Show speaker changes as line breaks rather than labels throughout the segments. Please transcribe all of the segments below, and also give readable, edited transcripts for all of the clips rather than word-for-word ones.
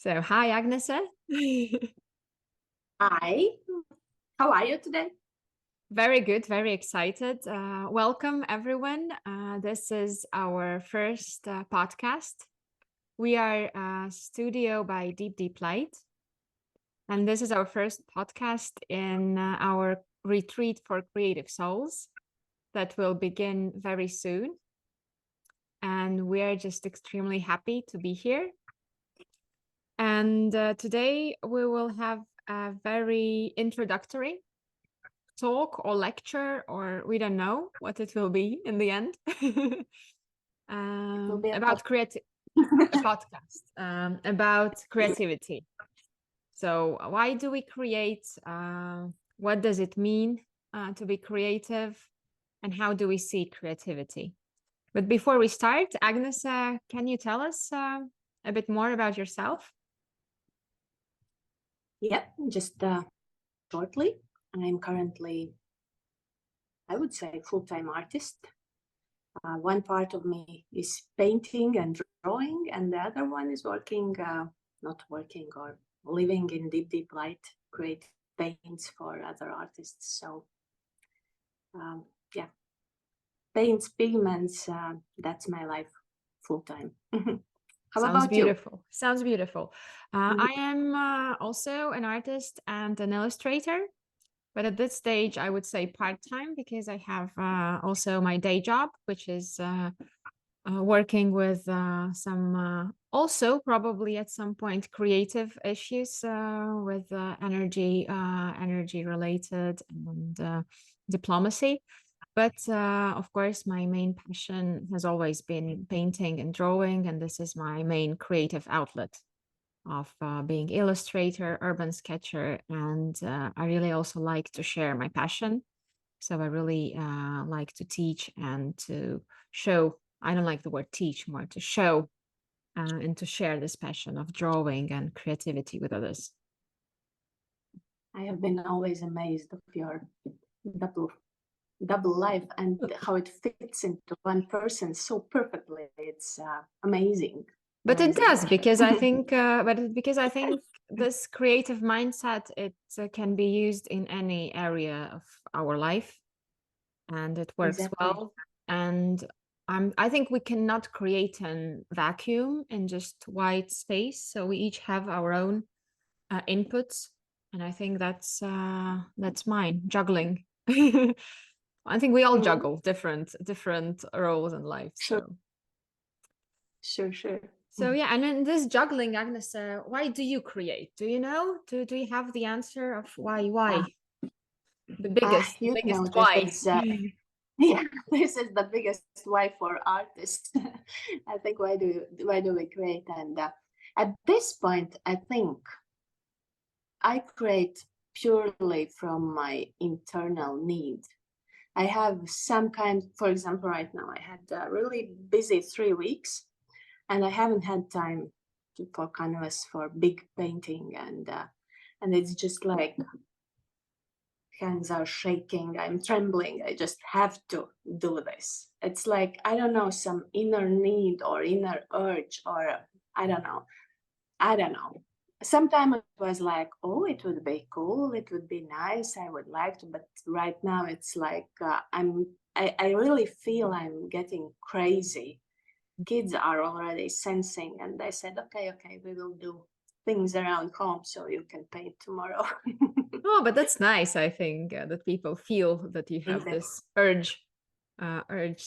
So, hi, Agnes.
Hi, how are you today?
Very good, very excited. Welcome, everyone. This is our first podcast. We are a studio by Deep Deep Light, and this is our first podcast in our retreat for creative souls that will begin very soon. And we are just extremely happy to be here. And today we will have a very introductory talk or lecture, or we don't know what it will be in the end.
It will be a
About a podcast about creativity. So why do we create? What does it mean to be creative? And how do we see creativity? But before we start, Agnes, can you tell us a bit more about yourself?
Yeah, just shortly. I'm currently, I would say, full-time artist. One part of me is painting and drawing, and the other one is working, not working or living in deep, deep light, create paints for other artists. So, yeah, paints, pigments, that's my life full-time. How
Sounds
about you?
beautiful. Sounds beautiful. I am also an artist and an illustrator, but at this stage, I would say part-time because I have also my day job, which is working with some also probably at some point creative issues with energy related and diplomacy. But of course, my main passion has always been painting and drawing, and this is my main creative outlet of being illustrator, urban sketcher, and I really also like to share my passion. So I really like to teach and to show. I don't like the word teach, more to show and to share this passion of drawing and creativity with others.
I have been always amazed of your double life and how it fits into one person so perfectly. It's amazing.
But it
Amazing.
does because I think, because I think this creative mindset can be used in any area of our life, and it works
Exactly.
well. And I think we cannot create a vacuum in just white space. So we each have our own inputs, and I think that's mine, juggling. I think we all
Mhm.
juggle different roles in life.
Sure,
So
sure.
so yeah, and in this juggling, Agnes, why do you create? Do you know? Do you have the answer of why?
Uh,
The biggest
you know, this
why?
is yeah, this is the biggest why for artists. I think why do we create? And at this point, I think I create purely from my internal need. I have some kind, for example, right now I had a really busy 3 weeks, and I haven't had time for canvas for big painting, and it's just like hands are shaking, I'm trembling, I just have to do this. It's like, I don't know, some inner need or inner urge, or I don't know. Sometimes it was like, oh, it would be cool, it would be nice, I would like to, but right now it's like I really feel I'm getting crazy. Kids are already sensing, and they said, okay, we will do things around home so you can paint tomorrow.
Oh, but that's nice. I think that people feel that you have
Exactly.
this urge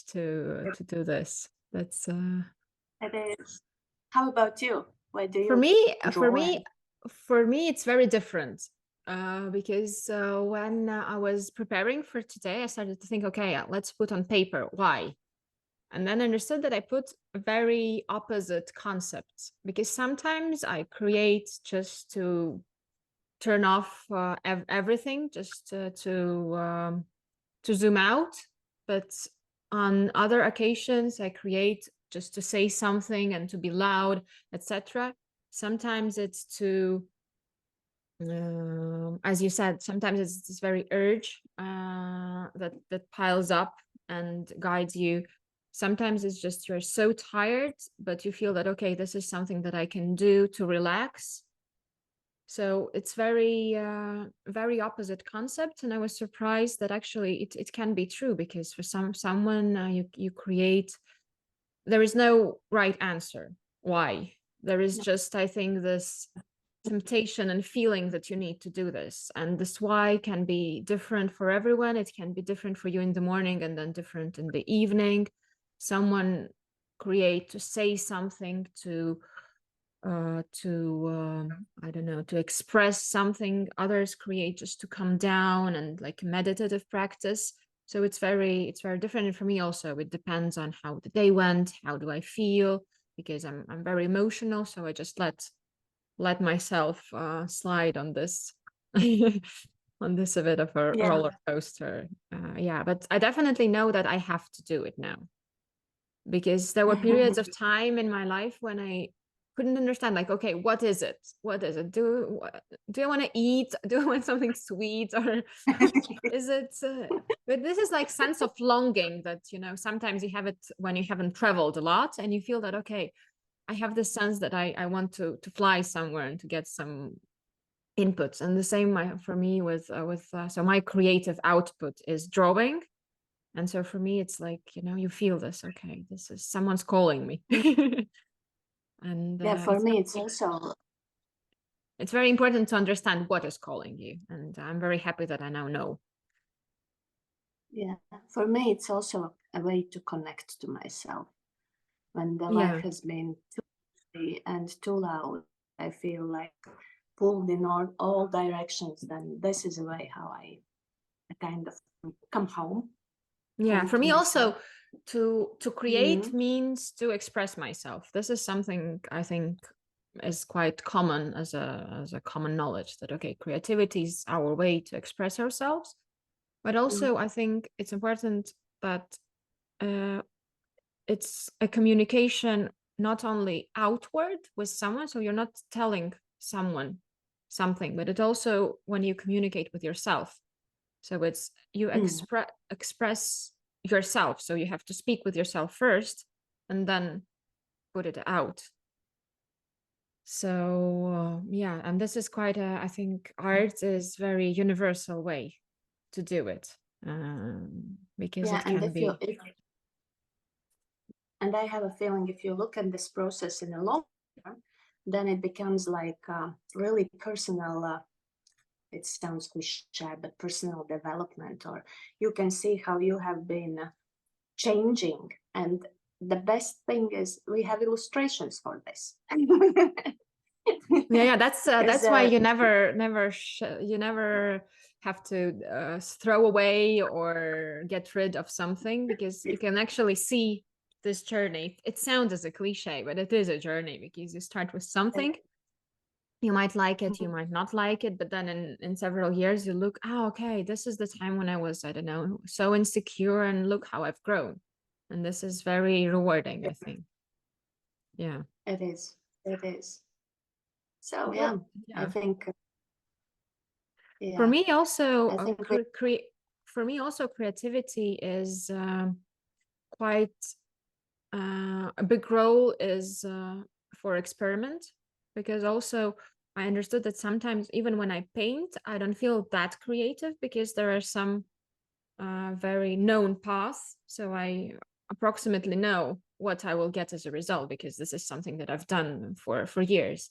to do this. That's
It is. How about you? Why do
for
you
me. For
draw?
me,
And
for me, it's very different. Because when I was preparing for today, I started to think, okay, let's put on paper why. And then I understood that I put very opposite concepts because sometimes I create just to turn off everything, just to zoom out. But on other occasions, I create just to say something and to be loud, etc. Sometimes it's to, as you said, sometimes it's this very urge that piles up and guides you. Sometimes it's just you're so tired, but you feel that, okay, this is something that I can do to relax. So it's very, very opposite concept. And I was surprised that actually it can be true, because for someone you create, there is no right answer. Why? There is just, I think, this temptation and feeling that you need to do this. And this why can be different for everyone. It can be different for you in the morning and then different in the evening. Someone create to say something, to I don't know, to express something. Others create just to come down and like meditative practice. So it's very different. And for me also, it depends on how the day went, how do I feel, because I'm very emotional. So I just let myself slide on this on this a bit of a
Yeah.
roller coaster. Yeah, but I definitely know that I have to do it now, because there were periods of time in my life when I couldn't understand, like, okay, what is it? Do I want to eat? Do I want something sweet, or is it but this is like sense of longing that, you know, sometimes you have it when you haven't traveled a lot and you feel that, okay, I have this sense that I want to fly somewhere and to get some inputs. And the same for me with so my creative output is drawing. And so for me, it's like, you know, you feel this, okay, this is someone's calling me. And
Yeah, for me, it's also,
it's very important to understand what is calling you. And I'm very happy that I now know.
yeah, for me, it's also a way to connect to myself. When the
Yeah.
life has been too busy and too loud, I feel like pulled in all directions, then this is a way how I kind of come home.
Yeah, for
to
me
myself.
also, to create means to express myself. This is something I think is quite common as a common knowledge, that okay, creativity is our way to express ourselves. But also I think it's important that it's a communication not only outward with someone, so you're not telling someone something, but it also when you communicate with yourself. So it's you express yourself. So you have to speak with yourself first and then put it out. So yeah, and this is quite I think art is very universal way to do it, because it can be.
And I have a feeling if you look at this process in a long term, then it becomes like really personal. It sounds cliche, but personal development, or you can see how you have been changing. And the best thing is we have illustrations for this.
Yeah, that's why you never have to throw away or get rid of something, because you can actually see this journey. It sounds as a cliche, but it is a journey, because you start with something, you might like it, you might not like it, but then in several years you look, oh, okay, this is the time when I was, I don't know, so insecure, and look how I've grown. And this is very rewarding, I think. Yeah,
it is. So yeah, I think
for me also
I think
for me also creativity is quite a big role is for experiment, because also I understood that sometimes even when I paint, I don't feel that creative, because there are some very known paths. So I approximately know what I will get as a result, because this is something that I've done for years.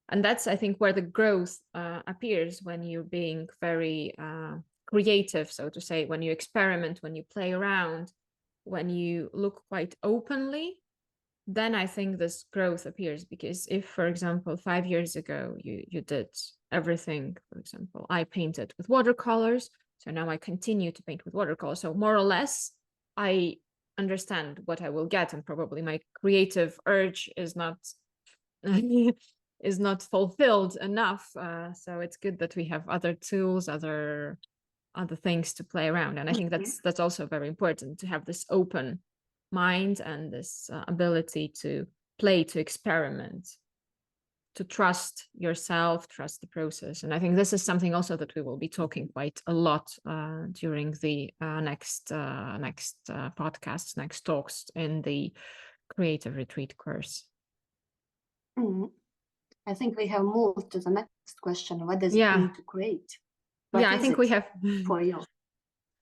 And that's, I think, where the growth appears, when you're being very creative, so to say, when you experiment, when you play around, when you look quite openly, then I think this growth appears. Because if, for example, 5 years ago, you did everything, for example, I painted with watercolors, so now I continue to paint with watercolors. So more or less, I understand what I will get, and probably my creative urge is not is not fulfilled enough. So it's good that we have other tools, other things to play around. And I think that's also very important, to have this open mind and this ability to play, to experiment. to trust yourself, trust the process. And I think this is something also that we will be talking quite a lot during the next podcasts, next talks in the Creative Retreat course.
Mm. I think we have moved to the next question. What does it
Yeah.
mean to create? What
I
is
think
it
we have.
for you?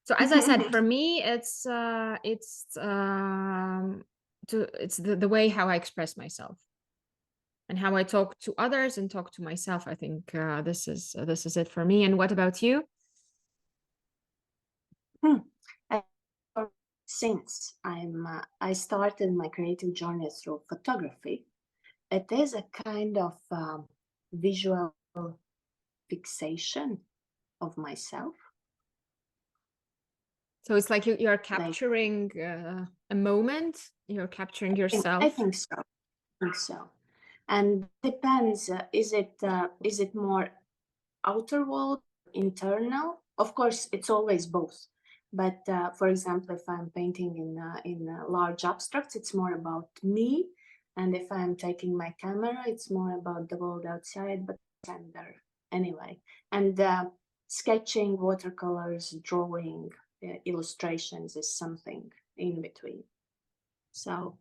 So as I said, for me, it's the way how I express myself and how I talk to others and talk to myself. I think this is it for me. And what about you?
Since I started my creative journey through photography, it is a kind of visual fixation of myself.
So it's like you're capturing a moment, you're capturing yourself.
I think so. And depends, is it more outer world, internal? Of course, it's always both. But for example, if I'm painting in large abstracts, it's more about me. And if I'm taking my camera, it's more about the world outside, but I'm there anyway. And sketching, watercolors, drawing, illustrations is something in between. So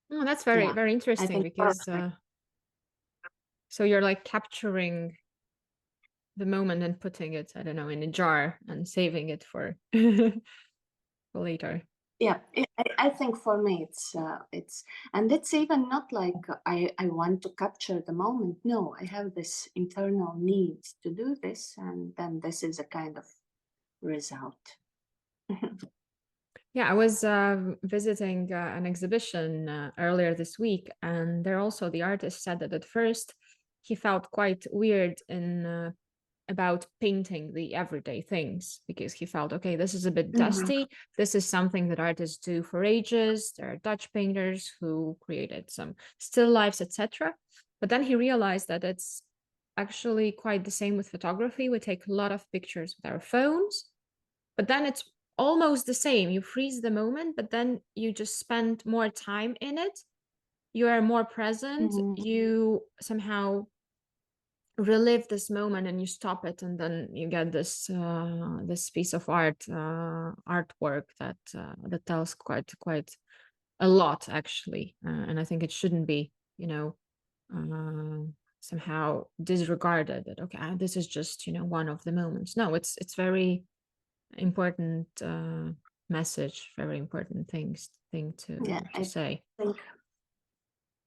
that's very very interesting, because so you're like capturing the moment and putting it, I don't know, in a jar and saving it for later.
Yeah, I think for me it's and it's even not like I want to capture the moment. No, I have this internal need to do this, and then this is a kind of result.
Yeah, I was visiting an exhibition earlier this week, and there also the artist said that at first he felt quite weird in about painting the everyday things, because he felt, okay, this is a bit dusty. This is something that artists do for ages. There are Dutch painters who created some still lifes, etc. But then he realized that it's actually quite the same with photography. We take a lot of pictures with our phones, but then it's almost the same. You freeze the moment, but then you just spend more time in it. You are more present. You somehow relive this moment and you stop it, and then you get this this piece of artwork that tells quite a lot, actually. And I think it shouldn't be, somehow disregarded, that okay, this is just one of the moments. No, it's very important message, very important thing to say.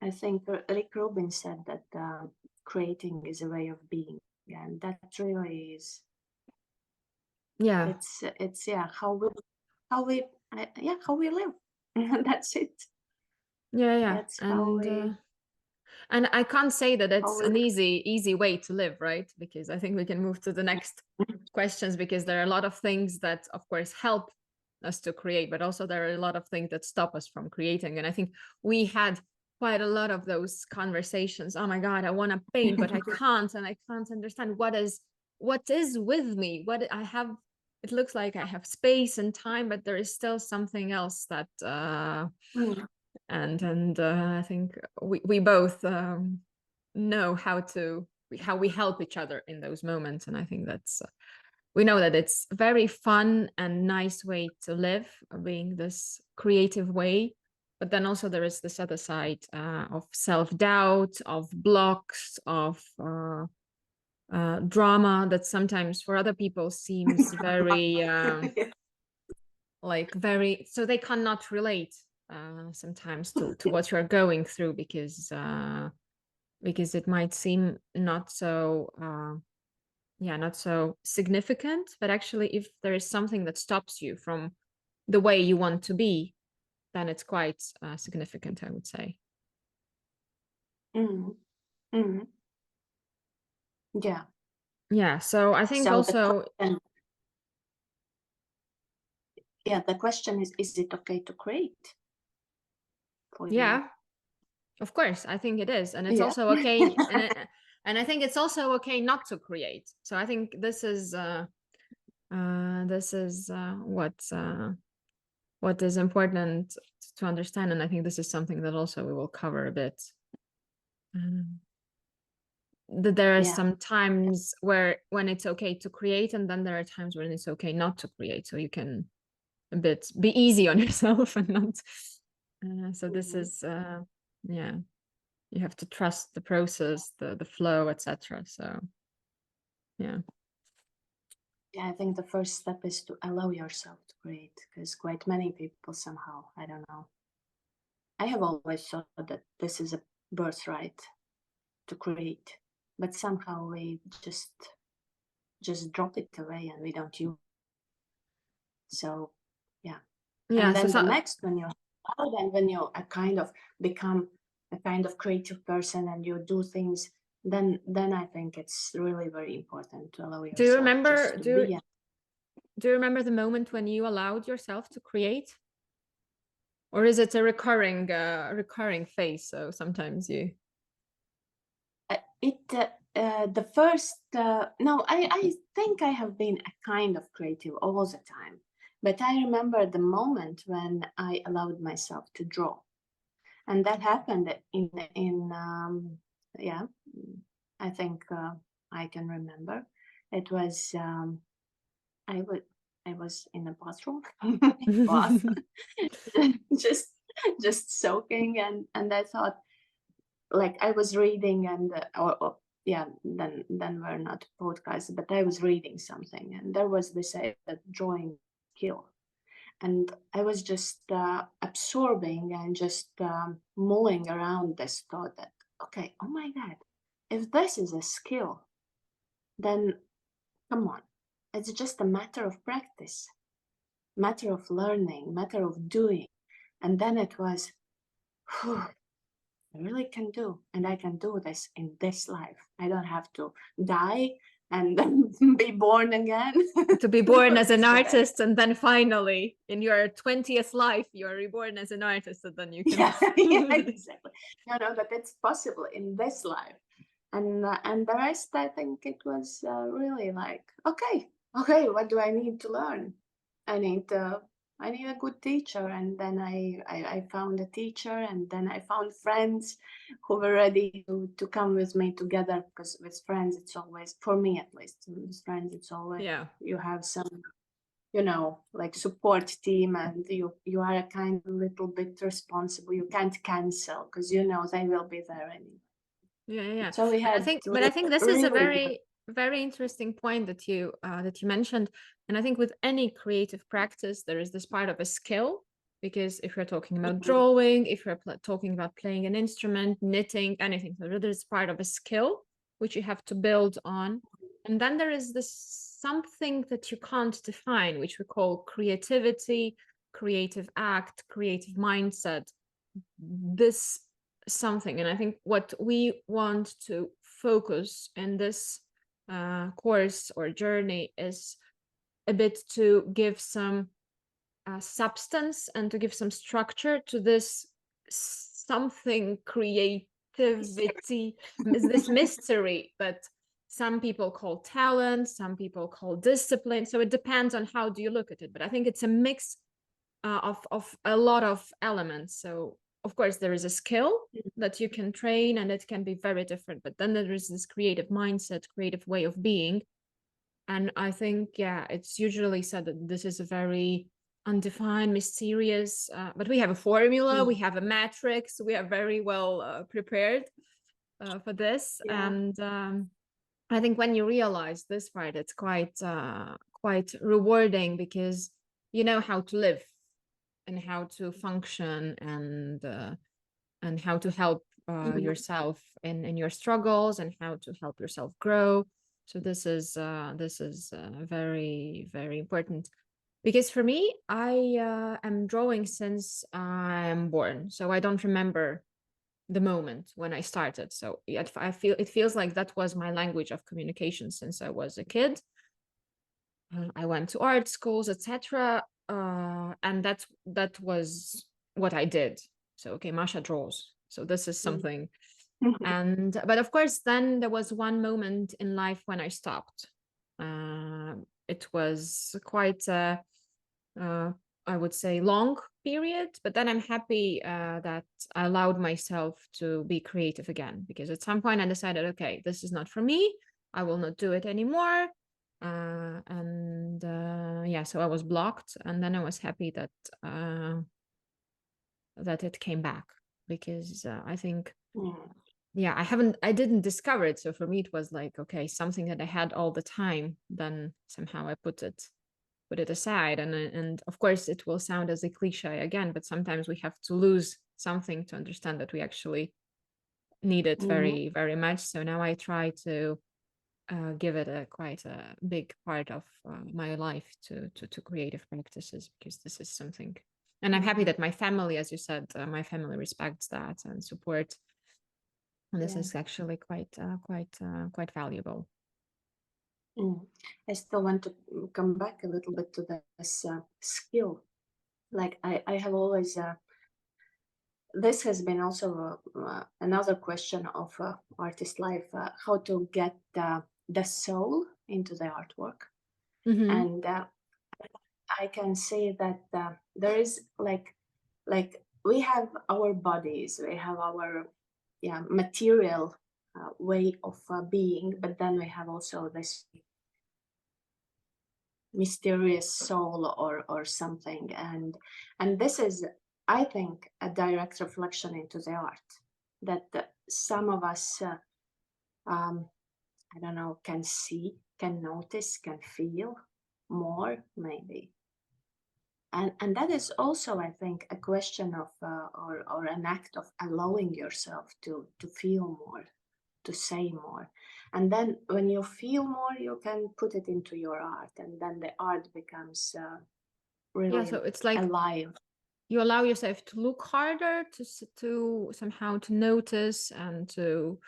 I think Rick Rubin said that creating is a way of being, and that really is.
Yeah,
it's how we live. That's it.
Yeah.
That's how we.
And I can't say that it's an easy way to live, right? Because I think we can move to the next questions, because there are a lot of things that, of course, help us to create, but also there are a lot of things that stop us from creating. And I think we had quite a lot of those conversations. Oh my God, I want to paint, but I can't, and I can't understand what is with me. What I have, it looks like I have space and time, but there is still something else that and I think we both know how we help each other in those moments. And I think that's we know that it's very fun and nice way to live, being this creative way. But then also there is this other side of self-doubt, of blocks, of drama that sometimes for other people seems very so they cannot relate sometimes to what you're going through, because it might seem not so not so significant. But actually, if there is something that stops you from the way you want to be, then it's quite significant, I would say. Yeah, so I think also
the question is it okay to create for you?
Yeah, of course, I think it is. And it's also okay and I think it's also okay not to create. So I think this is what is important to understand. And I think this is something that also we will cover a bit. there are
Yeah.
some times when it's okay to create, and then there are times when it's okay not to create. So you can a bit be easy on yourself and not. So this is yeah. You have to trust the process, the flow, etc. So yeah.
Yeah, I think the first step is to allow yourself to create, because quite many people somehow, I don't know. I have always thought that this is a birthright to create, but somehow we just drop it away and we don't use it. So yeah.
Yeah.
And then
So
the next, when you're out and when you kind of become a kind of creative person and you do things, then I think it's really very important to allow
do you
yourself
remember
just to be.
do you remember the moment when you allowed yourself to create? Or is it a recurring phase? So sometimes you.
The first no, I think I have been a kind of creative all the time, but I remember the moment when I allowed myself to draw, and that happened in yeah, I think I can remember. It was I would I was in a bathroom bath, just soaking, and I thought, like, I was reading, and or yeah, then we're not podcasts, but I was reading something, and there was this drawing skill, and I was just absorbing and just mulling around this thought that, okay, oh my god, if this is a skill, then come on, it's just a matter of practice, matter of learning, matter of doing. And then it was, whew, I really can do, and I can do this in this life. I don't have to die and then be born again.
To be born as an
So that,
artist, and then finally in your 20th life you are reborn as an artist, and then you can.
yeah, exactly. No, but it's possible in this life. And the rest, I think it was really like, okay, what do I need to learn? I need a good teacher, and then I found a teacher, and then I found friends who were ready to come with me together, because with friends it's always, for me at least, with friends it's always,
Yeah.
you have some, like, support team, and you are a kind of little bit responsible. You can't cancel, because they will be there anyway.
Yeah.
So we had
But I think this is a
really
very interesting point that you mentioned. And I think with any creative practice, there is this part of a skill, because if you're talking about drawing, if you're talking about playing an instrument, knitting, anything, so there's part of a skill which you have to build on. And then there is this something that you can't define, which we call creativity, creative act, creative mindset. This something, and I think what we want to focus in this course or journey is a bit to give some substance and to give some structure to this something creativity, this mystery that some people call talent, some people call discipline. So it depends on how do you look at it, but I think it's a mix of a lot of elements. So of course there is a skill that you can train, and it can be very different, but then there is this creative mindset, creative way of being. And I think, yeah, it's usually said that this is a very undefined, mysterious, but we have a formula, we have a matrix, we are very well prepared for this.
Yeah.
And I think when you realize this part, it's quite rewarding, because you know how to live and how to function, and how to help yourself in your struggles, and how to help yourself grow. So this is very, very important, because for me, I am drawing since I'm born, so I don't remember the moment when I started. So it feels like that was my language of communication since I was a kid. I went to art schools, etc. And that was what I did. So okay, Masha draws. So this is something. And but of course, then there was one moment in life when I stopped. It was quite I would say long period, but then I'm happy that I allowed myself to be creative again, because at some point I decided, okay, this is not for me. I will not do it anymore. Yeah, so I was blocked, and then I was happy that that it came back, because I think, yeah, I didn't discover it. So for me, it was like, okay, something that I had all the time, then somehow I put it aside. And of course, it will sound as a cliche again, but sometimes we have to lose something to understand that we actually need it very, very much. So now I try to give it quite a big part of my life to creative practices, because this is something. And I'm happy that my family, as you said, my family respects that and support. And this is actually quite valuable.
I still want to come back a little bit to this skill. Like I have always, this has been also another question of artist life, how to get the soul into the artwork. And I can say that there is like we have our bodies, we have our material way of being, but then we have also this mysterious soul or something, and this is, I think, a direct reflection into the art that some of us I don't know, can see, can notice, can feel more maybe. And that is also, I think, a question of or an act of allowing yourself to feel more, to say more. And then when you feel more, you can put it into your art, and then the art becomes really
so it's like
alive.
you allow yourself to look harder, to somehow to notice, and to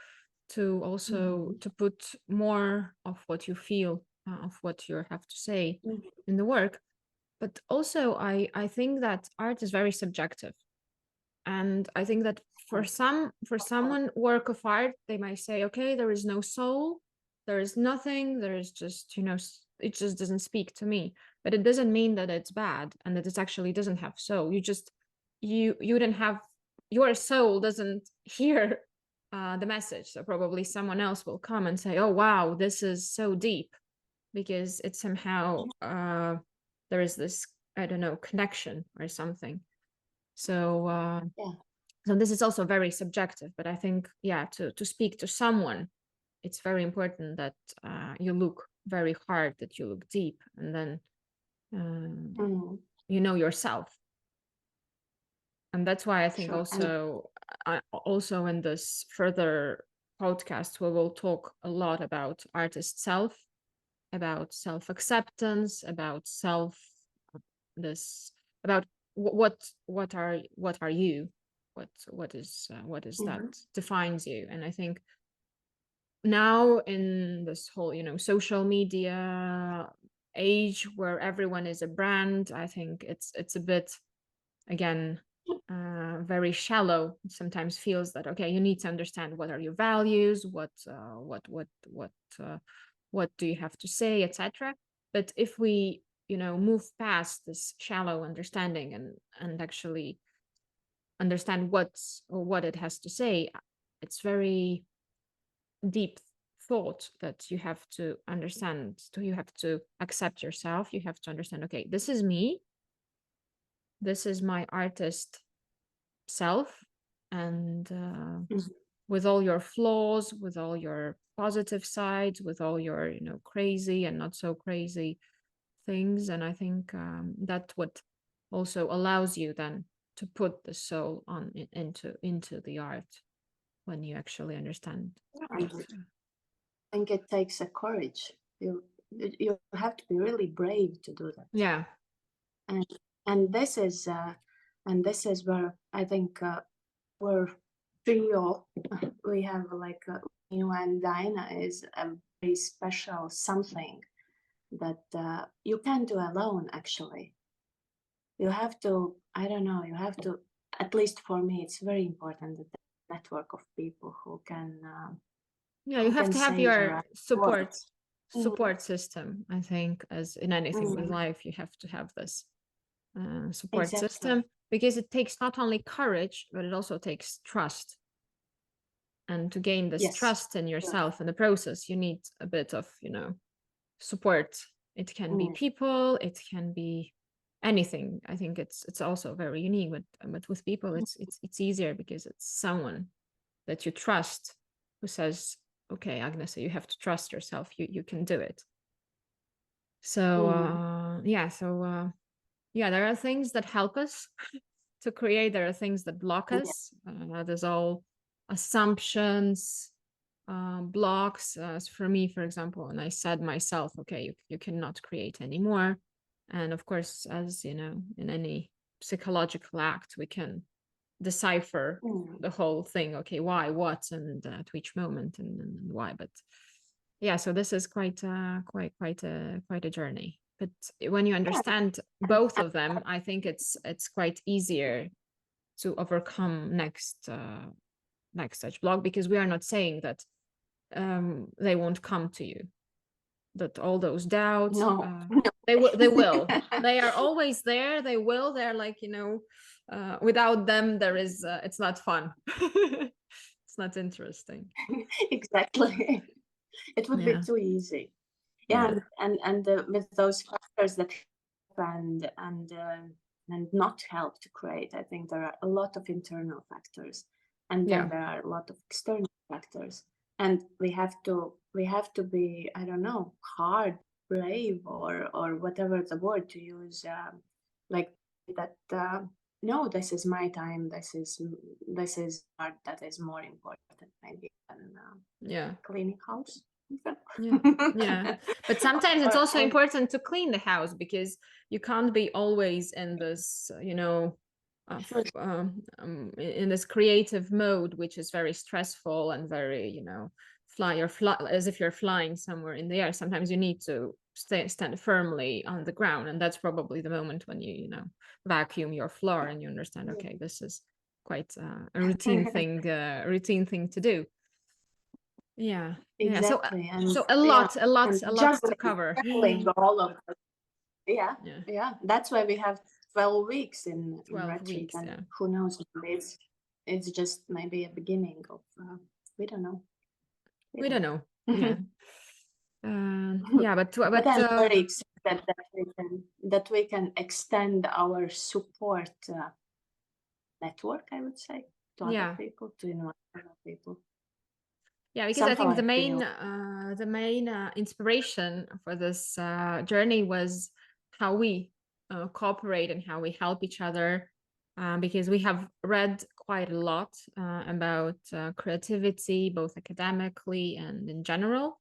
also to put more of what you feel, of what you have to say in the work. But also I think that art is very subjective, and I think that for someone, work of art, they might say, okay, there is no soul, there is nothing, there is just, it just doesn't speak to me. But it doesn't mean that it's bad and that it actually doesn't have soul. You don't have, your soul doesn't hear the message. So probably someone else will come and say, oh wow, this is so deep, because it's somehow there is this, I don't know, connection or something. So so this is also very subjective, but I think, to speak to someone, it's very important that you look very hard, that you look deep, and then you know yourself. And that's why I think also in this further podcast, we will talk a lot about artist self, about self-acceptance, about about what are you, what is that defines you. And I think now in this whole social media age, where everyone is a brand, I think it's a bit, again, very shallow. Sometimes feels that, okay, you need to understand what are your values, what do you have to say, etc. But if we move past this shallow understanding and actually understand what it has to say, it's very deep thought that you have to understand. So you have to accept yourself, you have to understand, okay, this is me, this is my artist self, and with all your flaws, with all your positive sides, with all your crazy and not so crazy things. And I think that's what also allows you then to put the soul on into the art, when you actually understand.
I think it takes a courage. You have to be really brave to do that.
Yeah.
And this is where I think we're trio. We have like you and Dinah is a very special something that you can't do alone. Actually, you have to. I don't know. You have to. At least for me, it's very important that the network of people who can.
You have to have your support
words.
system. I think, as in anything with life, you have to have this support
Exactly.
system. because it takes not only courage, but it also takes trust. And to gain this
Yes.
trust in yourself in the process, you need a bit of, support. It can be people, it can be anything. I think it's also very unique, but with people, it's easier because it's someone that you trust who says, okay, Agnes, you have to trust yourself. You can do it. So there are things that help us to create. There are things that block us. There's all assumptions, blocks. As for me, for example, and I said myself, okay, you cannot create anymore. And of course, as you know, in any psychological act, we can decipher the whole thing. Okay, why, what, and at which moment, and why. But yeah, so this is quite a journey. But when you understand both of them, I think it's quite easier to overcome next such block, because we are not saying that they won't come to you, that all those doubts, they will they are always there. They're like, without them there is it's not fun. It's not interesting.
Exactly. It would be too easy. And with those factors that and not help to create, I think there are a lot of internal factors, and then there are a lot of external factors, and we have to be, I don't know, hard, brave, or whatever the word to use, like that. No, this is my time. This is art that is more important maybe than cleaning house.
Yeah. But sometimes it's also important to clean the house, because you can't be always in this, in this creative mode, which is very stressful and very, as if you're flying somewhere in the air. Sometimes you need to stand firmly on the ground, and that's probably the moment when you vacuum your floor and you understand, okay, this is quite a routine thing to do. Yeah.
Exactly.
Yeah. So a lot to cover.
All of it. Yeah. That's why we have 12 weeks in
12
retreat,
weeks,
and who knows, it's just maybe a beginning of we don't know.
We don't know. Yeah.
But I'm very excited that we can extend our support network, I would say, to other people, to invite other people.
Yeah, because I think the main inspiration for this journey was how we cooperate and how we help each other, because we have read quite a lot about creativity, both academically and in general,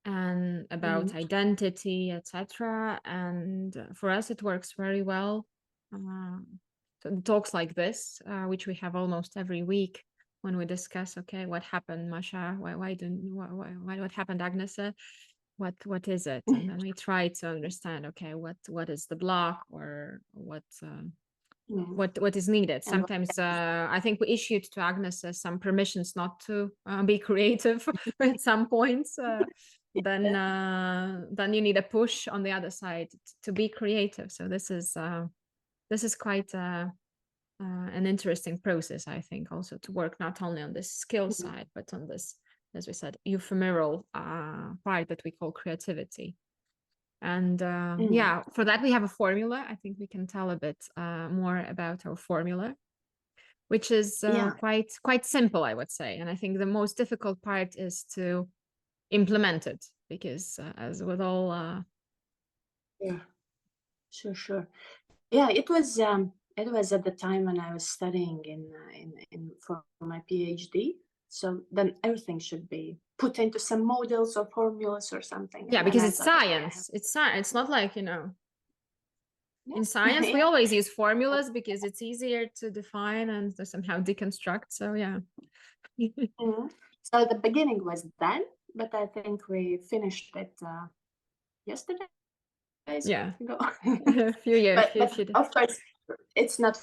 and about identity, etc. And for us, it works very well. So talks like this, which we have almost every week, when we discuss, okay, what happened, Masha? What happened, Agnes? What is it? And then we try to understand, okay, what is the block, or what is needed. Sometimes I think we issued to Agnes some permissions not to be creative at some points. Then you need a push on the other side to be creative. So this is quite an interesting process, I think, also to work not only on this skill side, but on this, as we said, ephemeral part that we call creativity. And for that we have a formula. I think we can tell a bit more about our formula, which is quite simple, I would say. And I think the most difficult part is to implement it, because as with all
Sure. Yeah, it was at the time when I was studying in for my PhD. So then everything should be put into some models or formulas or something.
Yeah, because it's science. It's science. It's not like, in science we always use formulas because it's easier to define and to somehow deconstruct. So yeah.
So the beginning was then, but I think we finished it yesterday. Ago.
A few years.
But of course, it's not.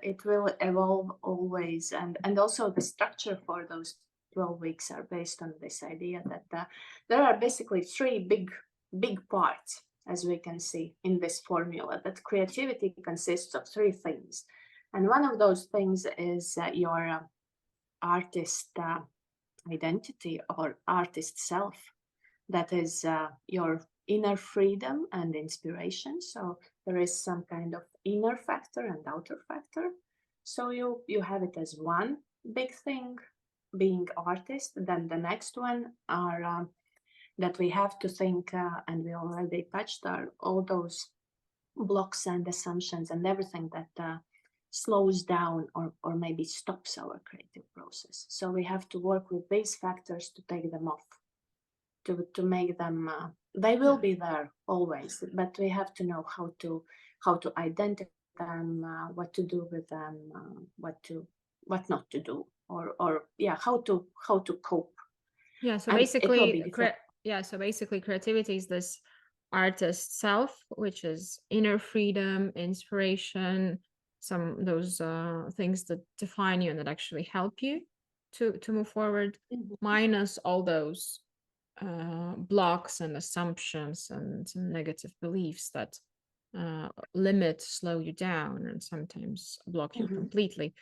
It will evolve always, and also the structure for those 12 weeks are based on this idea that there are basically three big parts. as we can see in this formula, that creativity consists of three things. And one of those things is your artist identity or artist self. That is your inner freedom and inspiration. So there is some kind of inner factor and outer factor. So you have it as one big thing, being artist. Then the next one are that we have to think, and we already touched, are all those blocks and assumptions and everything that slows down or maybe stops our creative process. So we have to work with these factors to take them off, to make them. They will be there always, but we have to know how to identify them, what to do with them, what not to do, or yeah, how to cope.
Yeah. So
And it will be
basically,
different.
so basically, creativity is this artist self, which is inner freedom, inspiration, some those things that define you and that actually help you to move forward,
Mhm.
minus all those blocks and assumptions and some negative beliefs that limit, slow you down, and sometimes block you
Mhm.
completely.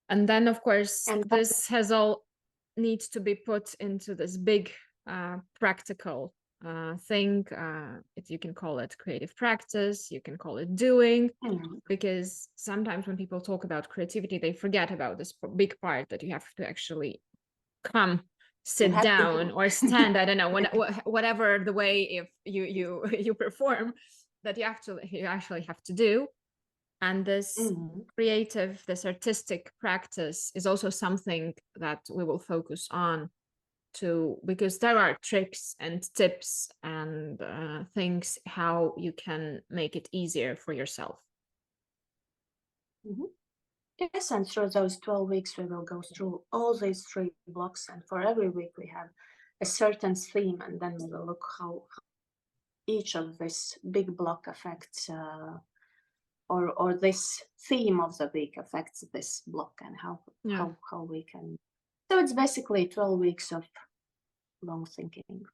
And then, of course,
And
this has all needs to be put into this big practical thing. You can call it creative practice, you can call it doing,
Mhm.
because sometimes when people talk about creativity, they forget about this big part that you have to actually come,
you
sit
have to
down,
do.
or stand. I don't know, whatever the way if you perform, that you actually have to do. And this
Mhm.
creative, this artistic practice is also something that we will focus on too, because there are tricks and tips and things how you can make it easier for yourself.
Mhm. Yes, and through those 12 weeks, we will go through all these three blocks, and for every week, we have a certain theme, and then we will look how each of this big block affects, or this theme of the week affects this block, and
Yeah.
how we can. So it's basically 12 weeks of long thinking,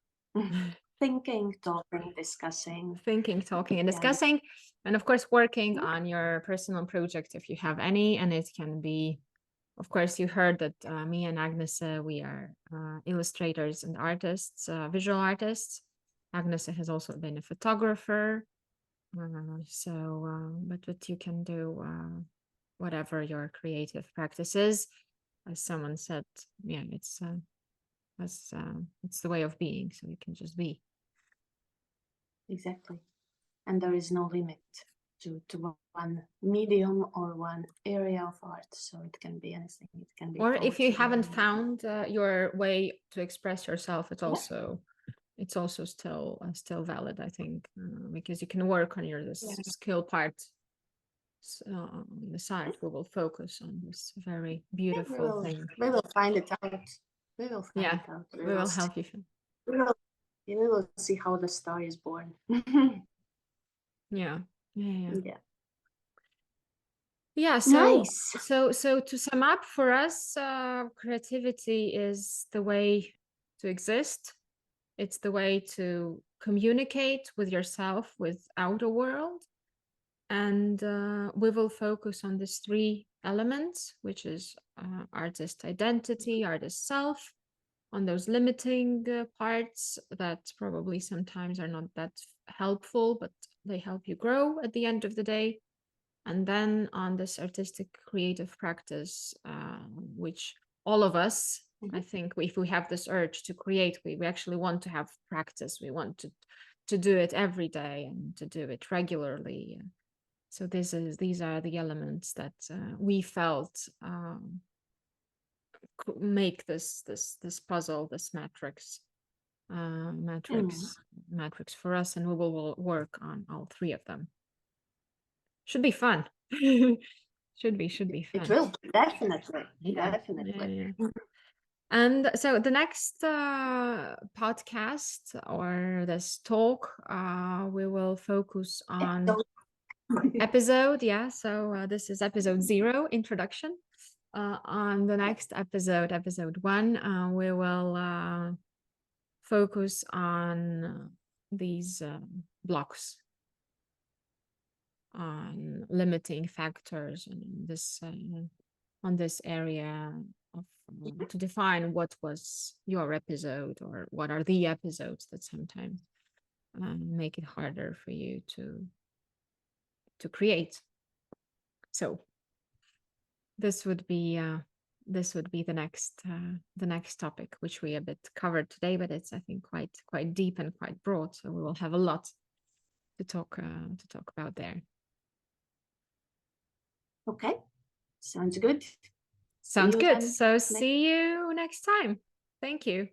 thinking, talking, discussing.
Thinking, talking, and
Yeah.
discussing, and of course working on your personal project if you have any. And it can be, of course, you heard that me and Agnes, we are illustrators and artists, visual artists. Agnes has also been a photographer. But you can do whatever your creative practice is. As someone said, yeah, it's the way of being. So you can just be.
Exactly. And there is no limit to one medium or one area of art. So it can be anything. It can be
Or if you
poetry.
haven't found your way to express yourself, it's
Yeah.
also still valid, I think, because you can work on your this
Yeah.
skill part on the side. We will focus on this very beautiful thing.
We will find it out. We will find
Yeah,
it out.
we will help you.
We will see how the star is born.
Yeah, yeah.
Yeah.
Yeah,
Nice.
so to sum up, for us, creativity is the way to exist. It's the way to communicate with yourself, with outer world. And we will focus on these three elements, which is artist identity, artist self, on those limiting parts that probably sometimes are not that helpful, but they help you grow at the end of the day. And then on this artistic creative practice, which all of us, I think, if we have this urge to create, we actually want to have practice. We want to do it every day and to do it regularly. So these are the elements that we felt make this puzzle, this matrix for us, and we will work on all three of them. Should be fun. should be fun.
It will definitely.
And so the next podcast or this talk, we will focus on episode. Yeah, so this is episode 0, introduction. On the next episode, episode 1, we will focus on these blocks on limiting factors on this area of to define what was your episode or what are the episodes that sometimes make it harder for you to create. So this would be the next topic, which we a bit covered today, but it's, I think, quite deep and quite broad. So we will have a lot to talk about there.
Okay, sounds good.
Sounds good. So see you next time. Thank you.